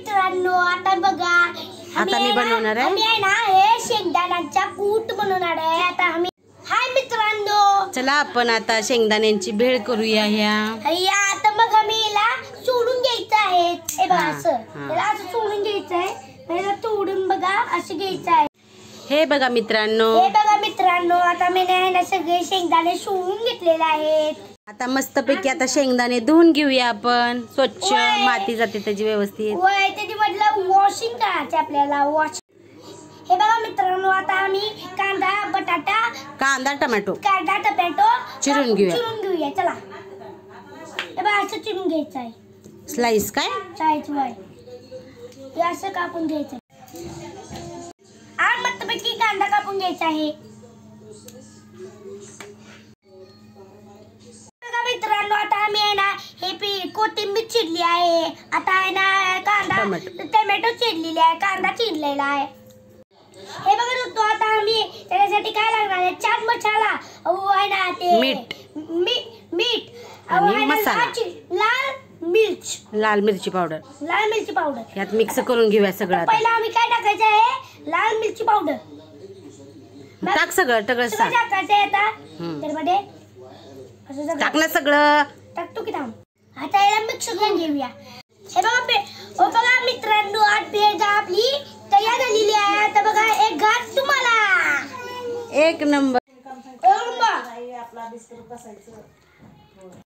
मित्रांनो, आता बघा आता मी बनवणार आहे. आम्ही आहे ना हे शेंगदाण्याचा कूट बनवणार आहे. आता आम्ही हाय मित्रांनो, चला आपण आता शेंगदाण्यांची भेळ करूया. या आता मग आम्ही याला सोडून घ्यायचं आहे. हे बघा असं याला असं सोडून घ्यायचं आहे. याला तोडून बघा असं घ्यायचं आहे. हे बघा मित्रांनो, आता मी ना सगळे शेंगदाणे सोडून घेतलेले आहेत. आता मस्तपैकी आता शेंगदाणे धुवून घेऊया आपण. स्वच्छ माती जाते त्याची व्यवस्थित. वय त्याची म्हटलं वॉशिंग करायचं आपल्याला. वॉश हे बघा मित्रांनो, आता आम्ही कांदा टोमॅटो चिरून घेऊया. चला हे बघा असं चिरून घ्यायचं आहे. स्लाइस काय वय हे असं कापून घ्यायचं. मस्तपैकी कांदा कापून घ्यायचा आहे. मित्रांनो, आता आम्ही आहे ना हे कोथिंबीर चिरली आहे. आता आहे ना कांदा टोमॅटो चिरलेली आहे. कांदा चिरलेला आहे. हे बघा दोस्तों, आता आम्ही त्याच्यासाठी काय लागणार आहे? चाट मसाला आहे ना, ते मीठ आणि मसाला, लाल मिरची पावडर यात मिक्स करून घेऊया सगळं. पहिला आम्ही काय टाकायचं आहे? लाल मिरची पावडर टाक सगळं टाकायचं आहे. आता त्यामध्ये टाक ना सगळं. टाकतो की थांब. आता याला मिक्स करून घेऊया. हे बघा मित्रांनो, आज भेळ आपली तयार झालेली आहे. आता बघा एक घास तुम्हाला. एक नंबर. आपला बिस्किट बसायचं.